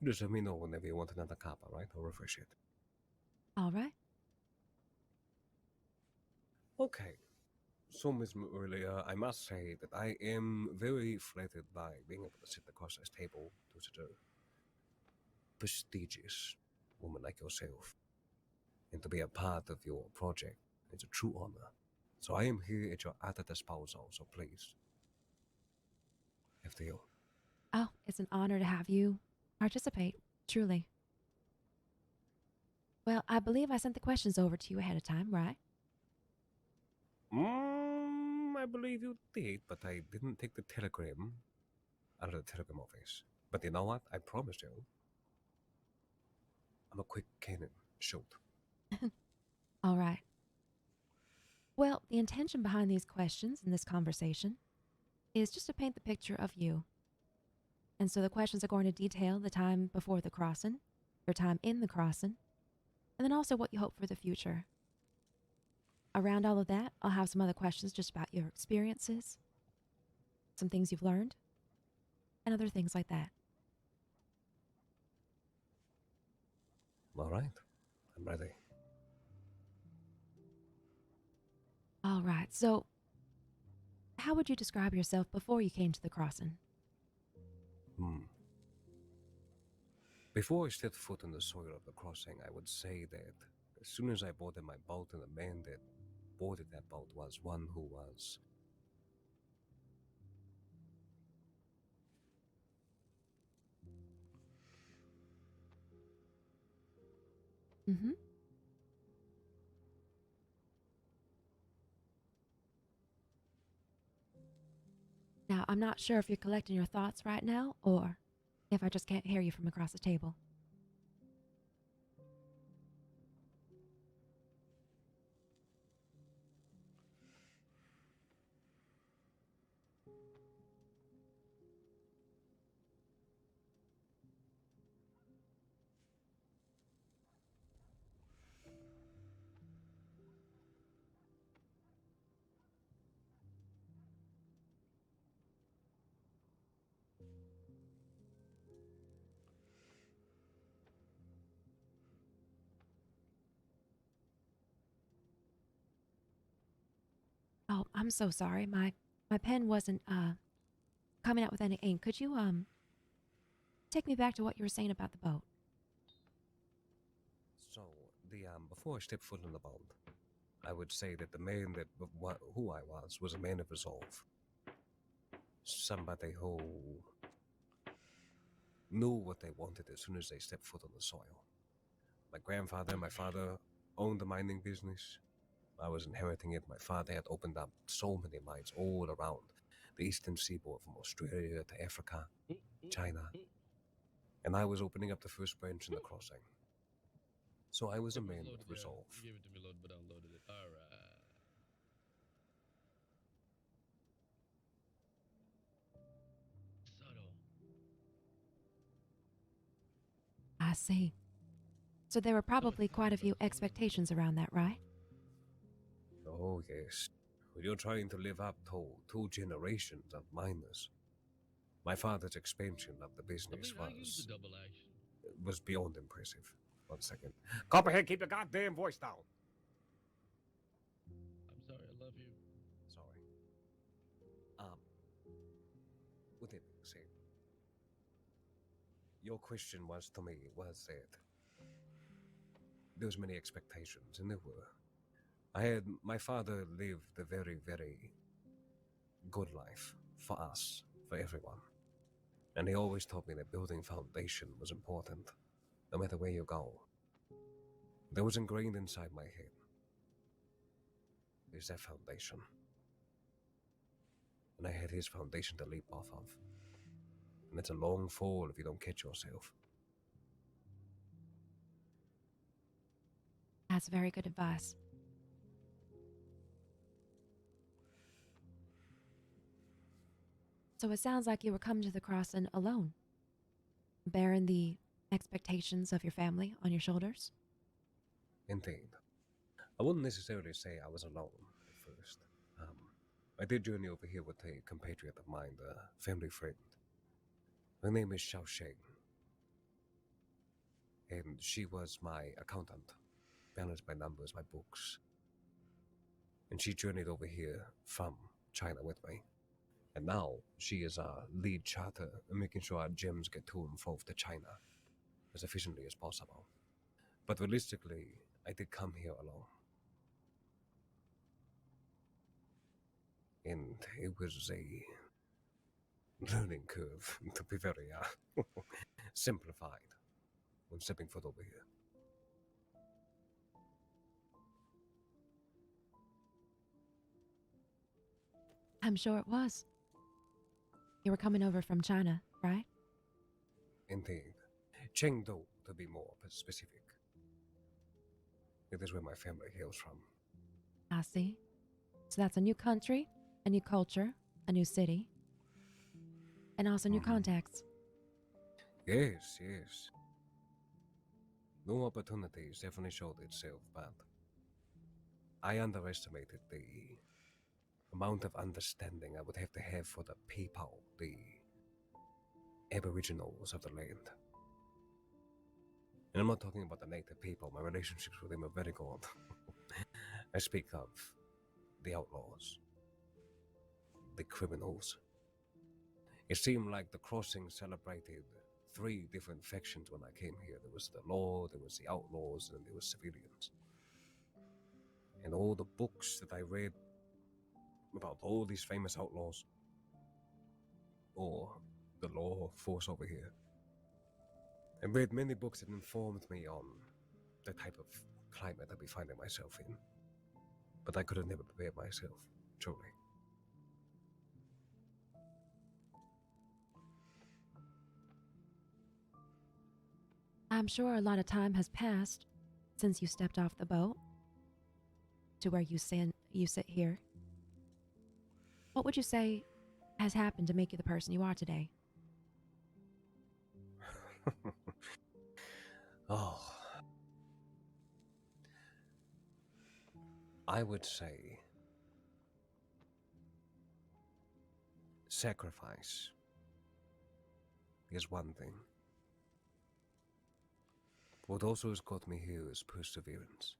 Just let me know whenever you want another cup, alright? I'll refresh it. All right. Okay. So, Miss Aurelia, I must say that I am very flattered by being able to sit across this table to such a prestigious woman like yourself, and to be a part of your project. It's a true honor. So I am here at your utter disposal, so please, after you. Oh, it's an honor to have you participate, truly. Well, I believe I sent the questions over to you ahead of time, right? I believe you did, but I didn't take the telegram out of the telegram office. But you know what? I promise you, I'm a quick cannon. Shoot. All right. Well, the intention behind these questions in this conversation is just to paint the picture of you. And so the questions are going to detail the time before the crossing, your time in the crossing, and then also what you hope for the future. Around all of that, I'll have some other questions just about your experiences, some things you've learned, and other things like that. All right. I'm ready. All right, so how would you describe yourself before you came to the crossing? Before I stepped foot on the soil of the crossing, I would say that as soon as I boarded my boat, and the man that boarded that boat was one who was Mm-hmm. Now, I'm not sure if you're collecting your thoughts right now or if I just can't hear you from across the table. Oh, I'm so sorry. My pen wasn't coming out with any ink. Could you take me back to what you were saying about the boat? so the before I stepped foot on the boat, I would say that the man that who I was a man of resolve. Somebody who knew what they wanted as soon as they stepped foot on the soil. My grandfather and my father owned a mining business. I was inheriting it. My father had opened up so many mines all around the eastern seaboard, from Australia to Africa, China, and I was opening up the first branch in the crossing. So I was a man with resolve. You gave it to me loaded, but I unloaded it. All right. Subtle. I see. So there were probably quite a few expectations around that, right? Oh, yes. You're trying to live up to two generations of miners. My father's expansion of the business I use the double action. was beyond impressive. 1 second. Copperhead, keep your goddamn voice down. I'm sorry, I love you. Sorry. With it being said, your question was to me was that there was many expectations, and there were. My father lived a very, very good life for us, for everyone. And he always told me that building foundation was important, no matter where you go. That was ingrained inside my head. Is that foundation. And I had his foundation to leap off of. And it's a long fall if you don't catch yourself. That's very good advice. So it sounds like you were coming to the crossing alone, bearing the expectations of your family on your shoulders. Indeed. I wouldn't necessarily say I was alone at first. I did journey over here with a compatriot of mine, a family friend. Her name is Xiao Sheng. and she was my accountant, balanced my numbers, my books. And she journeyed over here from China with me. And now she is our lead charter in making sure our gems get to and fro to China as efficiently as possible. But realistically, I did come here alone. And it was a learning curve, to be very simplified, when stepping foot over here. I'm sure it was. You were coming over from China, right? Indeed. Chengdu, to be more specific. It is where my family hails from. I see. So that's a new country, a new culture, a new city, and also new contacts. Yes, yes. New opportunities definitely showed itself, but I underestimated the amount of understanding I would have to have for the people, the aboriginals of the land. And I'm not talking about the native people. My relationships with them are very good. I speak of the outlaws, the criminals. It seemed like the crossing celebrated 3 different factions when I came here. There was the law, there was the outlaws, and there was civilians. And all the books that I read about all these famous outlaws, or the law force over here, I read many books that informed me on the type of climate I'd be finding myself in. But I could have never prepared myself, truly. I'm sure a lot of time has passed since you stepped off the boat to where you sit here. What would you say has happened to make you the person you are today? Oh. I would say sacrifice is one thing. What also has got me here is perseverance.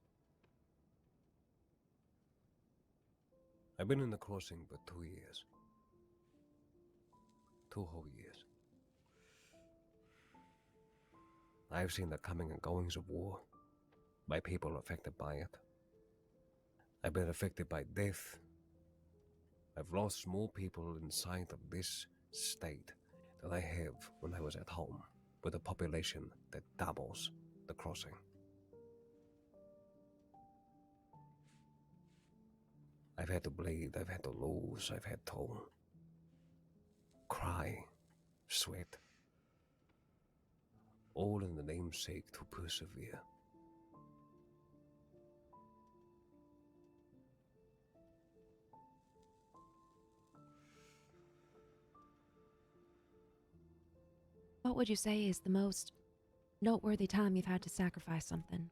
I've been in the crossing for 2 years. 2 whole years. I've seen the coming and goings of war. My people are affected by it. I've been affected by death. I've lost more people inside of this state than I have when I was at home, with a population that doubles the crossing. I've had to bleed, I've had to lose, I've had to cry, sweat, all in the namesake to persevere. What would you say is the most noteworthy time you've had to sacrifice something?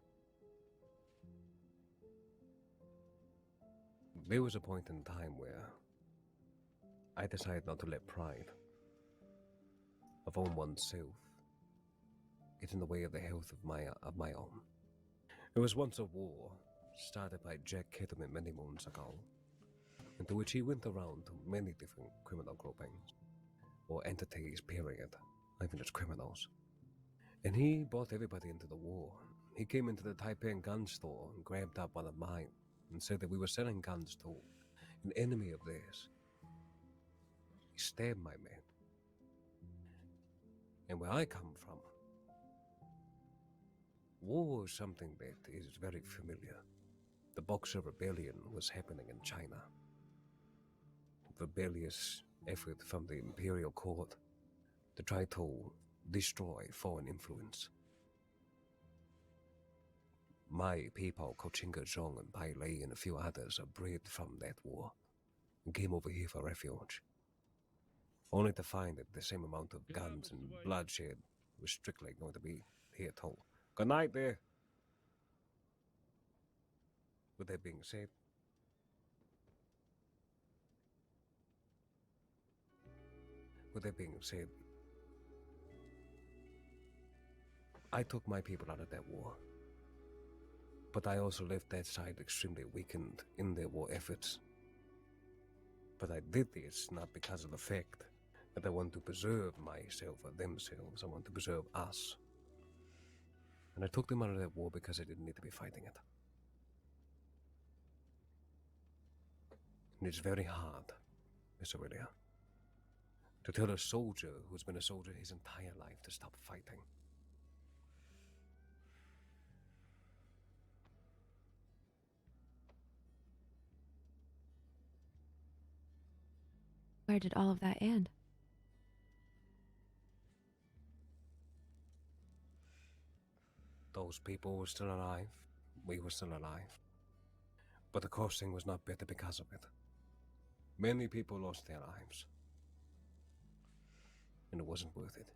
There was a point in time where I decided not to let pride of own oneself get in the way of the health of my own. It was once a war started by Jack Kettleman many moons ago, into which he went around to many different criminal groupings, or entities, period, even as criminals. And he brought everybody into the war. He came into the Taipei gun store and grabbed up one of mine and said that we were selling guns to an enemy of theirs. He stabbed my man. And where I come from, war is something that is very familiar. The Boxer Rebellion was happening in China. Rebellious effort from the imperial court to try to destroy foreign influence. My people, Kochinga, Zhang, and Pai Lei, and a few others, are bred from that war and came over here for refuge, only to find that the same amount of guns and bloodshed was strictly going to be here too. Good night there. With that being said, I took my people out of that war. But I also left that side extremely weakened in their war efforts. But I did this not because of the fact that I want to preserve myself or themselves. I want to preserve us. And I took them out of that war because I didn't need to be fighting it. And it's very hard, Miss Aurelia, to tell a soldier who's been a soldier his entire life to stop fighting. Where did all of that end? Those people were still alive. We were still alive. But the crossing was not better because of it. Many people lost their lives. And it wasn't worth it.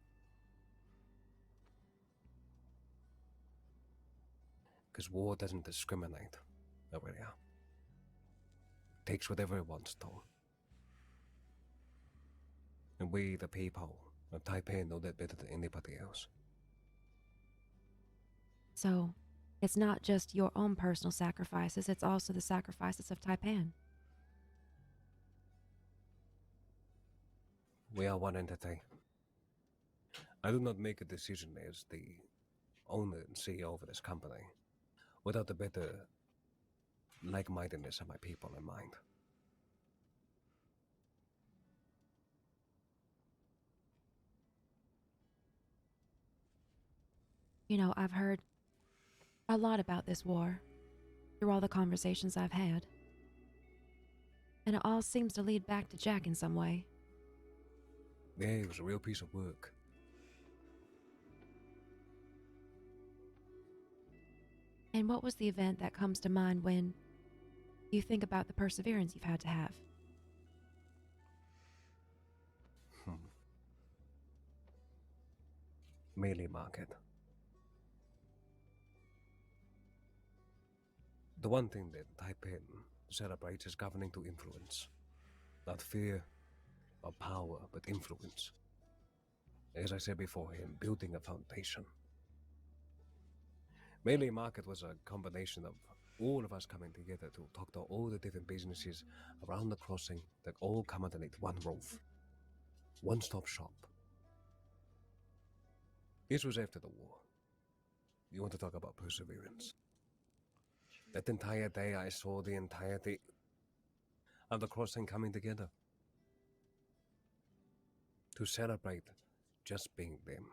Because war doesn't discriminate, Aurelia. It takes whatever it wants to. And we, the people of Taipei, know that better than anybody else. So, it's not just your own personal sacrifices, it's also the sacrifices of Taipan. We are one entity. I do not make a decision as the owner and CEO of this company without the better like-mindedness of my people in mind. You know, I've heard a lot about this war through all the conversations I've had. And it all seems to lead back to Jack in some way. Yeah, it was a real piece of work. And what was the event that comes to mind when you think about the perseverance you've had to have? Melee market. The one thing that Taipei celebrates is governing to influence. Not fear or power, but influence. As I said beforehand, building a foundation. Melee Market was a combination of all of us coming together to talk to all the different businesses around the crossing that all come underneath one roof. One-stop shop. This was after the war. You want to talk about perseverance? That entire day I saw the entirety of the crossing coming together to celebrate just being them.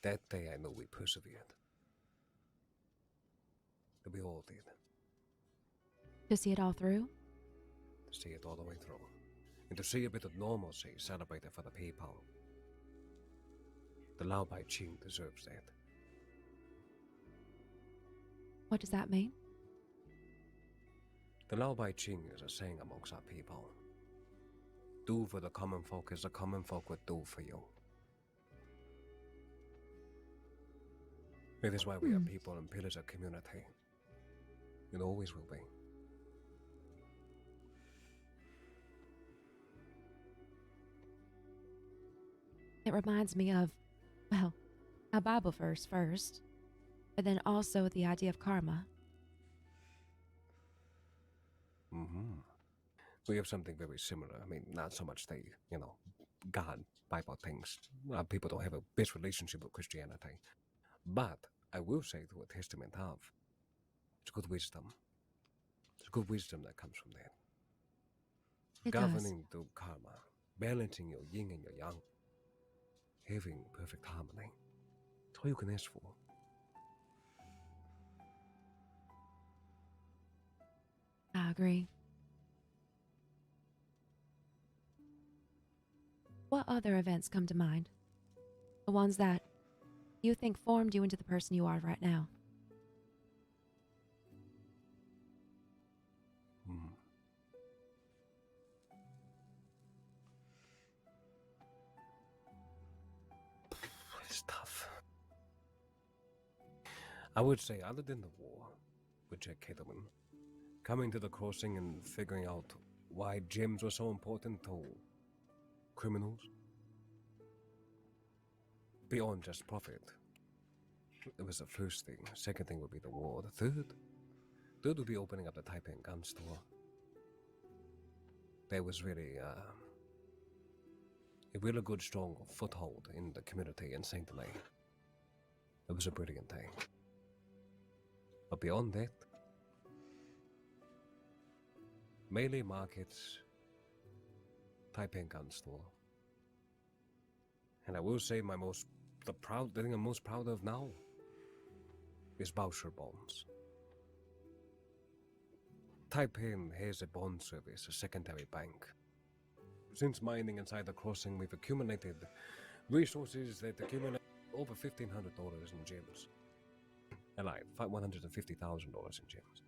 That day I know we persevered. And we all did. To see it all through? To see it all the way through. And to see a bit of normalcy celebrated for the people. The Lao Bai Ching deserves that. What does that mean? The Lao Bai Ching is a saying amongst our people. Do for the common folk as the common folk would do for you. It is why we are people and pillars of community. It always will be. It reminds me of, well, a Bible verse first, but then also the idea of karma. We have something very similar. I mean, not so much the, God, Bible things. People don't have a best relationship with Christianity. But I will say through a testament of, it's good wisdom. It's good wisdom that comes from that. It Governing through karma, balancing your yin and your yang, having perfect harmony. It's all you can ask for. I agree. What other events come to mind? The ones that you think formed you into the person you are right now? It's tough. I would say, other than the war with Jack Caterman, coming to the crossing and figuring out why gems were so important to criminals, beyond just profit. It was the first thing. Second thing would be the war. The third would be opening up the Taipei gun store. There was really a really good, strong foothold in the community in Saint Denis. It was a brilliant thing. But beyond that, melee markets, Taipei gun store. And I will say the thing I'm most proud of now is voucher bonds. Taipei has a bond service, a secondary bank. Since mining inside the crossing, we've accumulated resources that accumulate over $1,500 in gems. And like $150,000 in gems.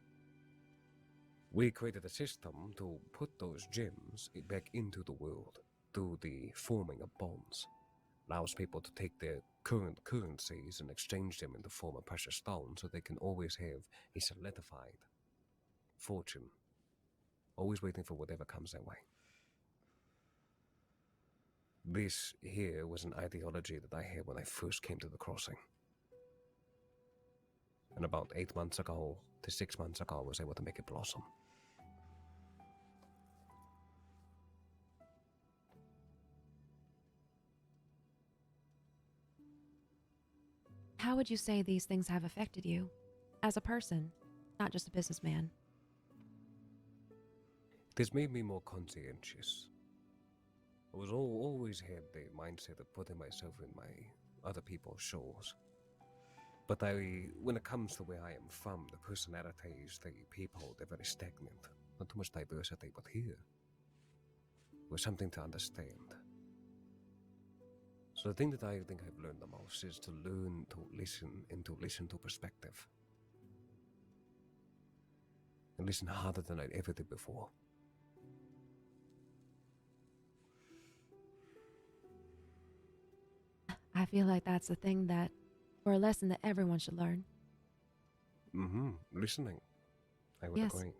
We created a system to put those gems back into the world through the forming of bonds. Allows people to take their current currencies and exchange them in the form of precious stones so they can always have a solidified fortune, always waiting for whatever comes their way. This here was an ideology that I had when I first came to the crossing. And about 8 months ago to 6 months ago, I was able to make it blossom. How would you say these things have affected you as a person, not just a businessman? This made me more conscientious. I was always had the mindset of putting myself in my other people's shoes. But when it comes to where I am from, the personalities, the people, they're very stagnant. Not too much diversity, but here was something to understand. So the thing that I think I've learned the most is to learn to listen and to listen to perspective. And listen harder than I ever did before. I feel like that's the thing that, or a lesson that everyone should learn. Listening. I would Yes. agree.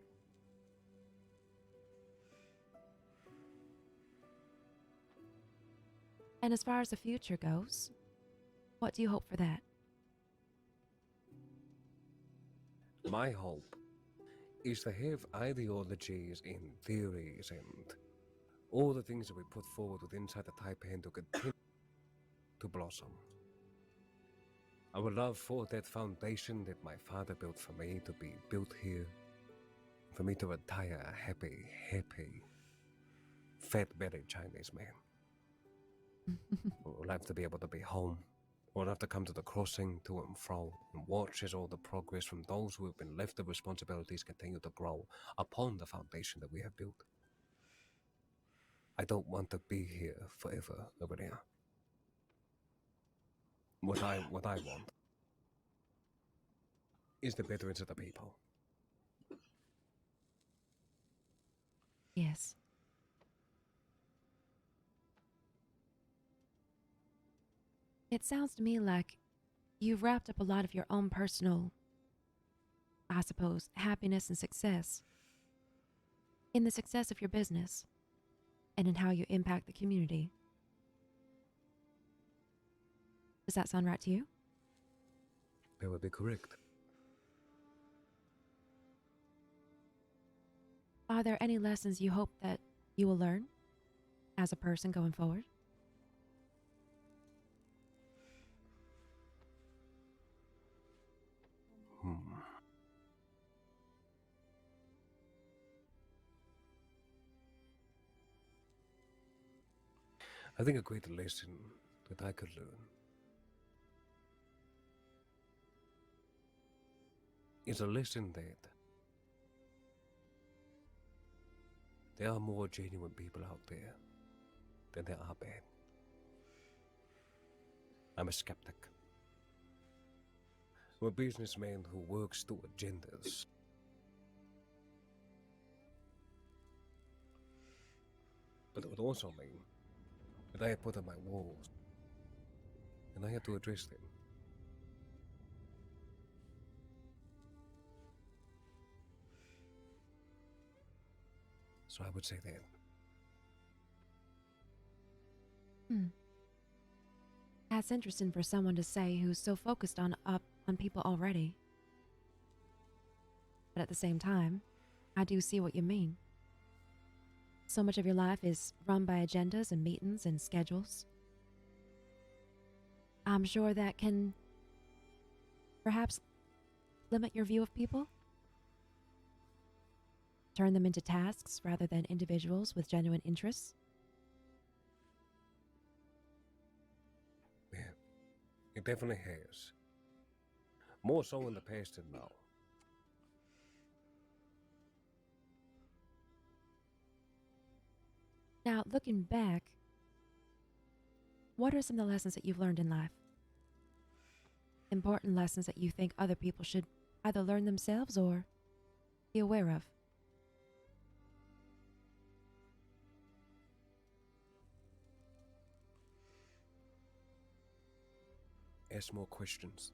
And as far as the future goes, what do you hope for that? My hope is to have ideologies and theories and all the things that we put forward with inside the Taipei to continue to blossom. I would love for that foundation that my father built for me to be built here, for me to retire a happy, fat-bellied Chinese man. We'll have to be able to be home. We'll have to come to the crossing to and fro and watch as all the progress from those who have been left the responsibilities continue to grow upon the foundation that we have built. I don't want to be here forever over there. What I want is the betterance of the people. Yes. It sounds to me like you've wrapped up a lot of your own personal, I suppose, happiness and success in the success of your business and in how you impact the community. Does that sound right to you? That would be correct. Are there any lessons you hope that you will learn as a person going forward? I think a great lesson that I could learn is a lesson that there are more genuine people out there than there are bad. I'm a skeptic. I'm a businessman who works to agendas. But it would also mean that I had put on my walls, and I had to address them. So I would say that. That's interesting for someone to say who's so focused on people already. But at the same time, I do see what you mean. So much of your life is run by agendas and meetings and schedules. I'm sure that can perhaps limit your view of people. Turn them into tasks rather than individuals with genuine interests. Yeah, it definitely has. More so in the past than now. Now, looking back, what are some of the lessons that you've learned in life? Important lessons that you think other people should either learn themselves or be aware of? Ask more questions.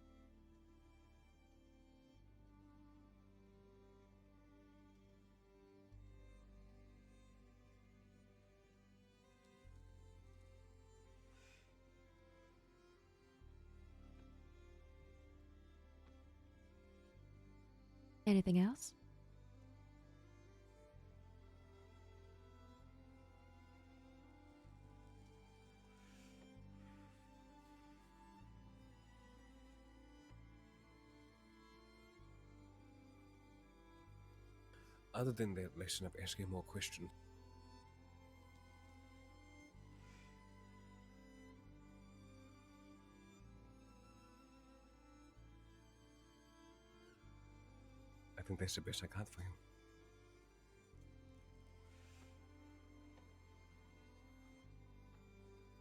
Anything else? Other than that lesson of asking more questions, I think that's the best I got for him.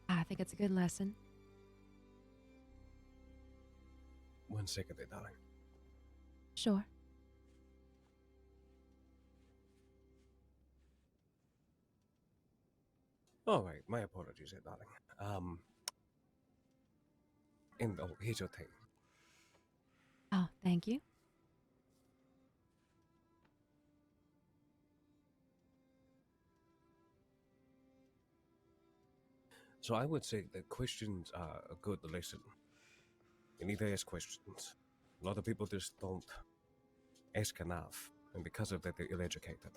I think it's a good lesson. 1 second there, darling. Sure. All right, my apologies there, darling. And oh, here's your tea. Oh, thank you. So I would say that questions are a good lesson. You need to ask questions. A lot of people just don't ask enough, and because of that, they're ill-educated.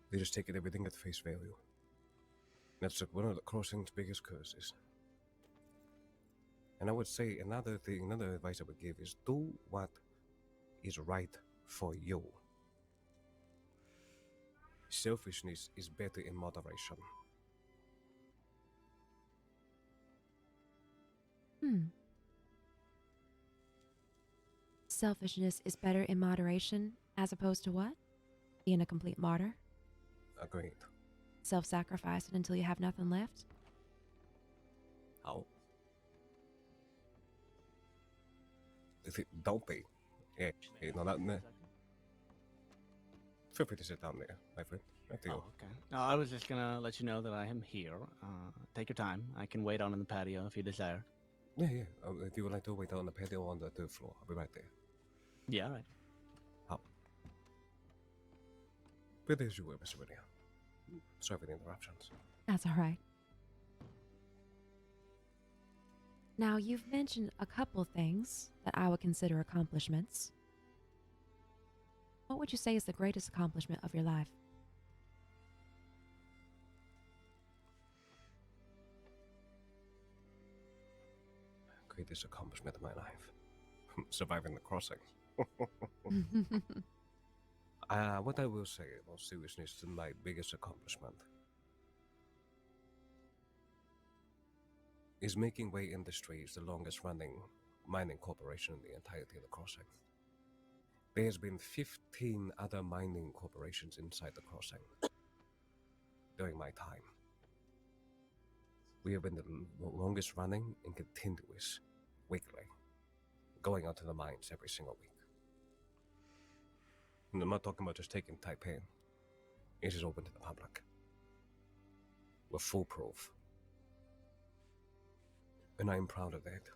They just take everything at face value. That's one of the crossing's biggest curses. And I would say another advice I would give is do what is right for you. Selfishness is better in moderation. Selfishness is better in moderation as opposed to what? Being a complete martyr? Agreed. Self-sacrificing until you have nothing left? How? Don't be. Yeah, no, no. Feel free to sit down there, my friend. Right there. Oh, okay. No, I was just gonna let you know that I am here. Take your time. I can wait on in the patio if you desire. Yeah. If you would like to wait on the patio on the third floor, I'll be right there. Yeah, right. How? But as you were, Mr. Whittier. Sorry for the interruptions. That's all right. Now, you've mentioned a couple things that I would consider accomplishments. What would you say is the greatest accomplishment of your life? Greatest accomplishment of my life. Surviving the crossing. What I will say, in all seriousness, is my biggest accomplishment is making Way Industries the longest running mining corporation in the entirety of the crossing. There's been 15 other mining corporations inside the crossing during my time. We have been the longest running and continuous, weekly, going out to the mines every single week. And I'm not talking about just taking Taipei. It is open to the public. We're foolproof. And I'm proud of that.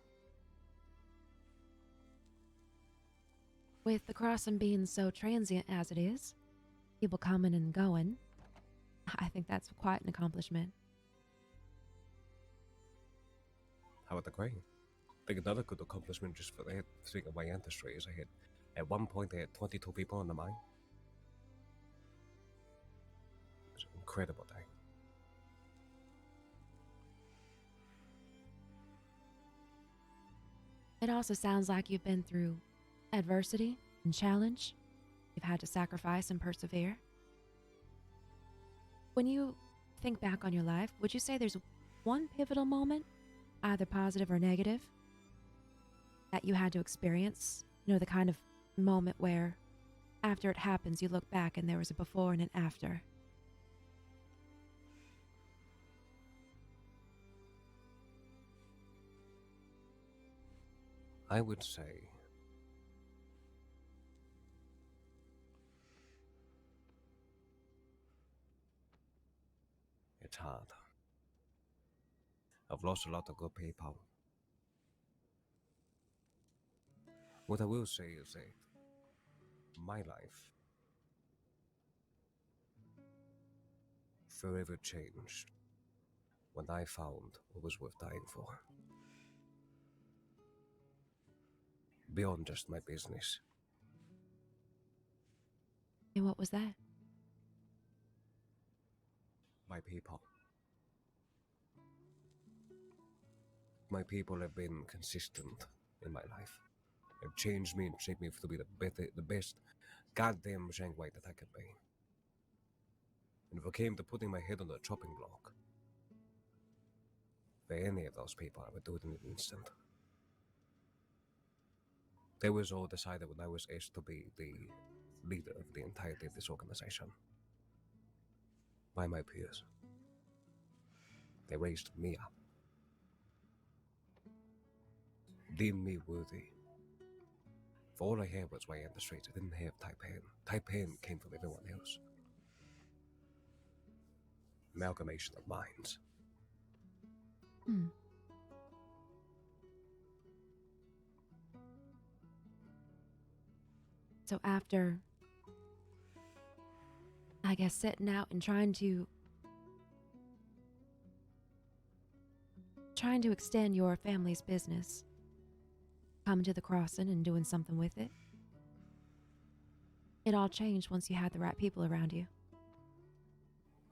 With the crossing being so transient as it is, people coming and going, I think that's quite an accomplishment. How about the crane? I think another good accomplishment just for the thing of my ancestry is at one point, I had 22 people on the mine. It was an incredible day. It also sounds like you've been through adversity and challenge. You've had to sacrifice and persevere. When you think back on your life, would you say there's one pivotal moment, either positive or negative, that you had to experience? You know, the kind of moment where after it happens, you look back and there was a before and an after. I would say it's hard. I've lost a lot of good people. What I will say is that my life forever changed when I found what was worth dying for. Beyond just my business. And what was that? My people. My people have been consistent in my life. Have changed me and shaped me to be the best goddamn Zhang Wei that I could be. And if it came to putting my head on the chopping block, for any of those people, I would do it in an instant. They was all decided when I was asked to be the leader of the entirety of this organization by my peers. They raised me up, deemed me worthy. For all I had was way in the streets. I didn't have Taipan. Taipan came from everyone else. Amalgamation of minds. So after, I guess, setting out and trying to extend your family's business, coming to the crossing and doing something with it, it all changed once you had the right people around you.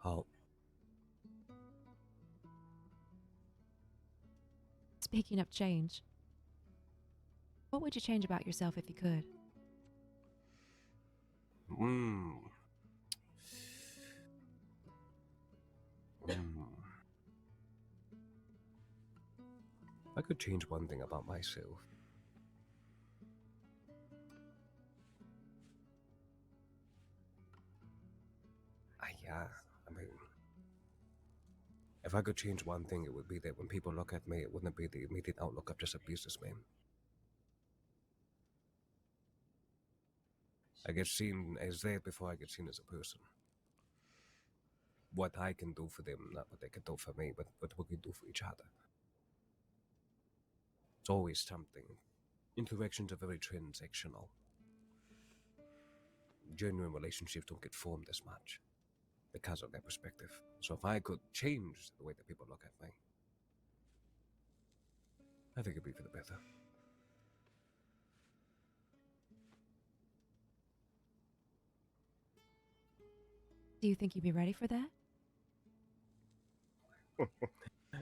Oh, Speaking of change, what would you change about yourself if you could? I could change one thing about myself. I mean, if I could change one thing, it would be that when people look at me, it wouldn't be the immediate outlook of just a businessman. I get seen as that before I get seen as a person. What I can do for them, not what they can do for me, but what we can do for each other. It's always something. Interactions are very transactional. Genuine relationships don't get formed as much because of that perspective. So if I could change the way that people look at me, I think it'd be for the better. Do you think you'd be ready for that?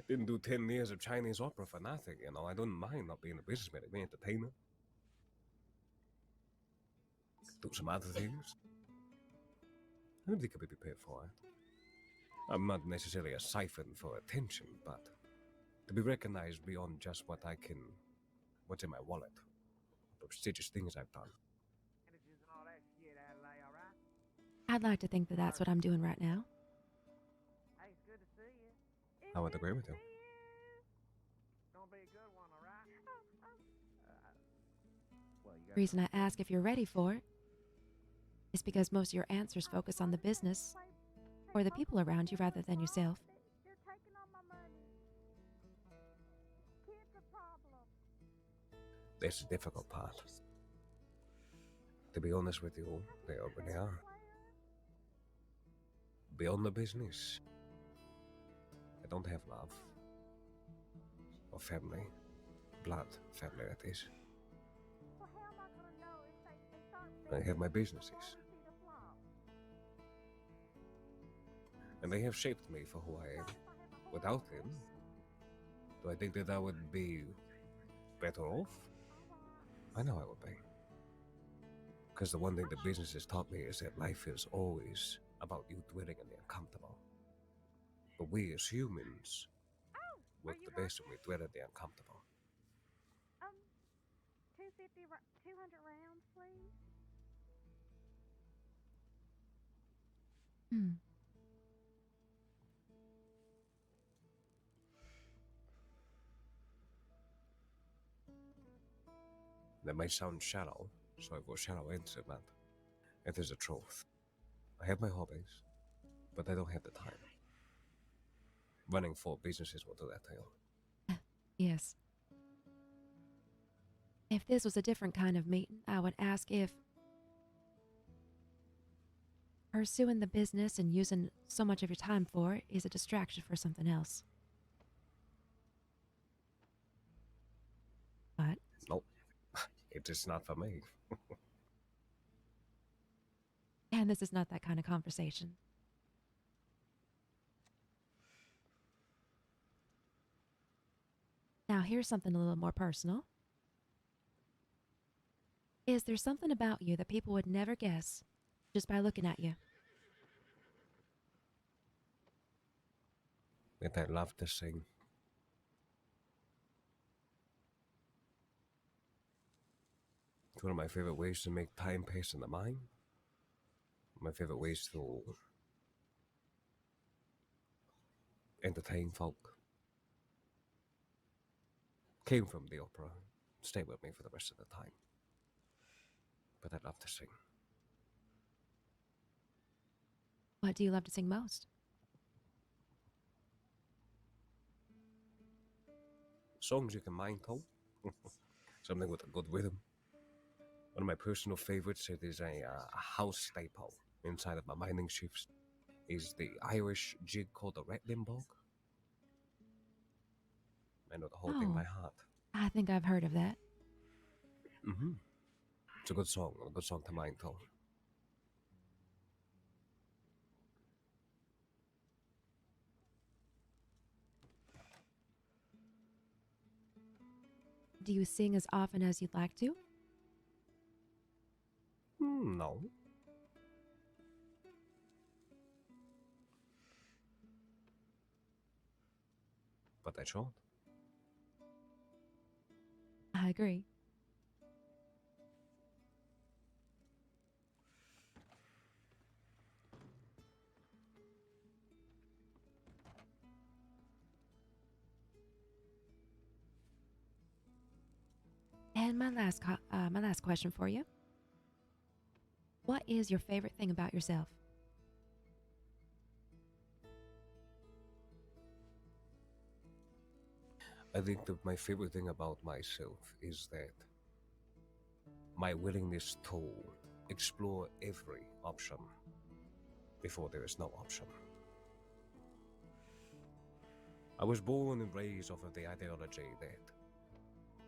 Didn't do 10 years of Chinese opera for nothing, you know. I don't mind not being a businessman, being an entertainer. Do some other things. I don't think I'd be prepared for it. I'm not necessarily a siphon for attention, but to be recognized beyond just what's in my wallet, the prestigious things I've done. I'd like to think that that's what I'm doing right now. I would agree with you. The reason I ask if you're ready for it is because most of your answers focus on the business or the people around you rather than yourself. That's the difficult part. To be honest with you, they already are. Beyond the business, I don't have love of family. Blood family, that is. Well, how am I gonna know if they start I have my businesses, and they have shaped me for who I am. Without them, do I think that I would be better off? I know I would be. Because the one thing the business has taught me is that life is always about you dwelling in the uncomfortable. But we as humans work the best when we dwell in the uncomfortable. 200 rounds, please. Hmm. That may sound shallow, so I go shallow into that. It is the truth. I have my hobbies, but I don't have the time. Running 4 businesses will do that to you. Yes. If this was a different kind of meeting, I would ask if pursuing the business and using so much of your time for it is a distraction for something else. But Nope. It is not for me. and this is not that kind of conversation. Now, here's something a little more personal. Is there something about you that people would never guess just by looking at you? That I love to sing. It's one of my favorite ways to make time pass in the mind. My favorite ways to entertain folk. Came from the opera. Stay with me for the rest of the time. But I love to sing. What do you love to sing most? Songs you can mind tone. Something with a good rhythm. One of my personal favorites, it is a house staple inside of my mining shifts, is the Irish jig called the Rattling Bog. I know the whole thing by heart. I think I've heard of that. Mm-hmm. It's a good song to mind tone. Do you sing as often as you'd like to? No. But I should. I agree. And my last question for you. What is your favorite thing about yourself? I think that my favorite thing about myself is that my willingness to explore every option before there is no option. I was born and raised off of the ideology that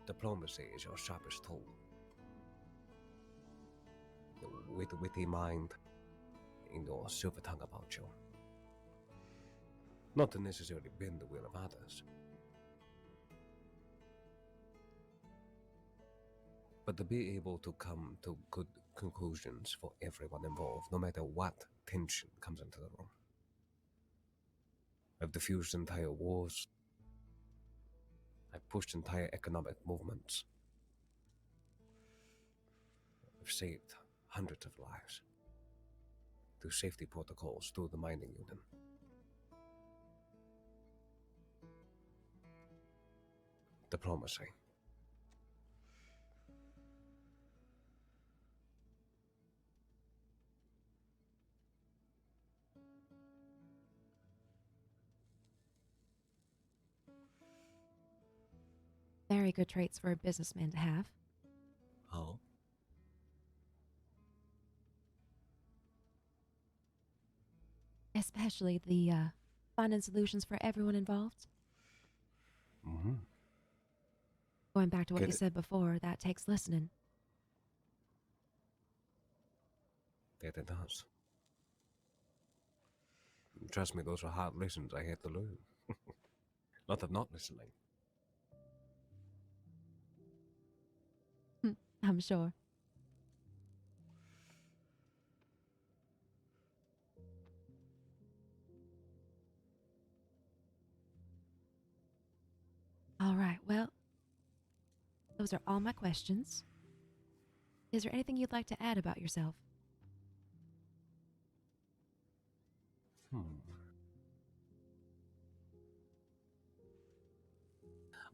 diplomacy is your sharpest tool. With a witty mind and your silver tongue about you. Not to necessarily bend the will of others, but to be able to come to good conclusions for everyone involved, no matter what tension comes into the room. I've diffused entire wars. I've pushed entire economic movements. I've saved hundreds of lives through safety protocols through the mining union. Diplomacy. Very good traits for a businessman to have. How? Especially the finding solutions for everyone involved. Mm-hmm. Going back to what Get you it? said before, that takes listening. That it does. Trust me, those are hard lessons I had to learn. Not of not listening. I'm sure. All right, well, those are all my questions. Is there anything you'd like to add about yourself?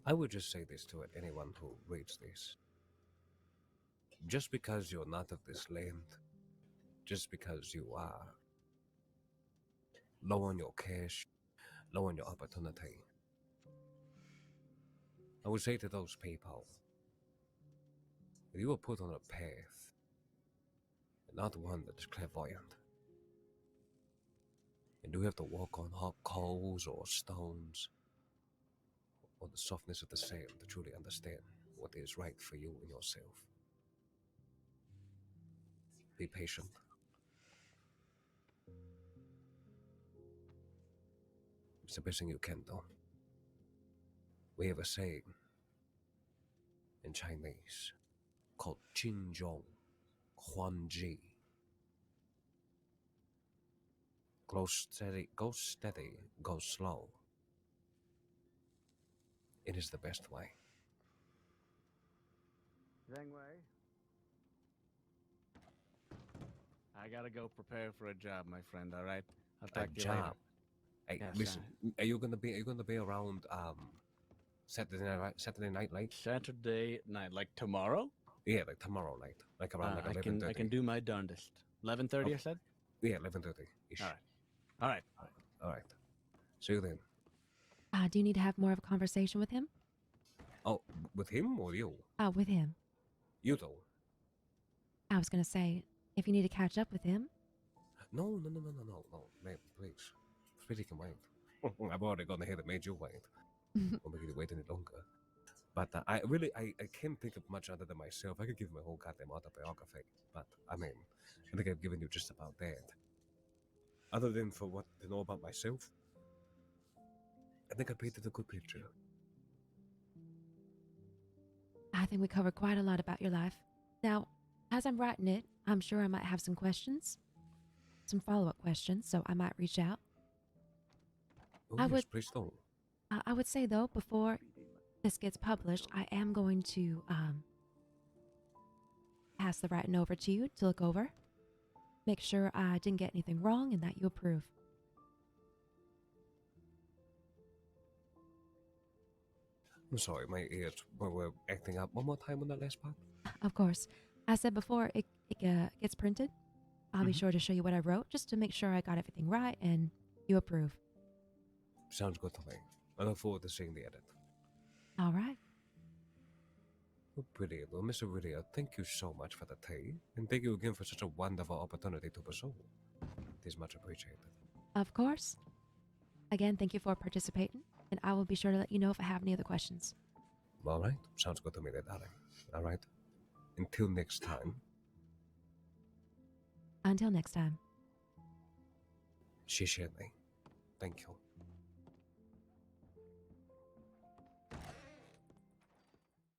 I would just say this to anyone who reads this. Just because you're not of this land, just because you are low on your cash, low on your opportunity, I would say to those people, that you were put on a path, not one that is clairvoyant. And do you have to walk on hot coals or stones, or the softness of the sand to truly understand what is right for you and yourself? Be patient. It's the best thing you can do. We have a saying in Chinese called Qin Zhong Huan Ji. Go steady, go slow. It is the best way. Zhang Wei. I gotta go prepare for a job, my friend. All right, I'll talk to you later. Job. Hey, Yes, listen. Are you gonna be around Saturday night late? Saturday night, like tomorrow. Yeah, like tomorrow night, like around like 11:30. I can do my darndest. 11:30, I said. Yeah, 11:30 ish. All right. All right. All right. See you then. Do you need to have more of a conversation with him? Oh, with him or you? With him. You do. I was going to say, if you need to catch up with him. No, man, please. Pretty can wait. I've already gone ahead and made you wait. Won't make you wait any longer. But I can't think of much other than myself. I could give my whole goddamn autobiography, but I mean, I think I've given you just about that. Other than for what to know about myself, I think I painted a good picture. I think we covered quite a lot about your life. Now, as I'm writing it, I'm sure I might have some questions, some follow-up questions, so I might reach out. Oh, I yes, would- please don't. I would say, though, before this gets published, I am going to pass the writing over to you to look over. Make sure I didn't get anything wrong and that you approve. I'm sorry, my ears were acting up. One more time on that last part. Of course. I said before it gets printed, I'll be sure to show you what I wrote just to make sure I got everything right and you approve. Sounds good to me. I look forward to seeing the edit. All right. Oh, brilliant. Well, Mr. Whittier, thank you so much for the tea, and thank you again for such a wonderful opportunity to pursue. It is much appreciated. Of course. Again, thank you for participating, and I will be sure to let you know if I have any other questions. All right. Sounds good to me, then, darling. All right. Until next time. Until next time. 谢谢你. Thank you.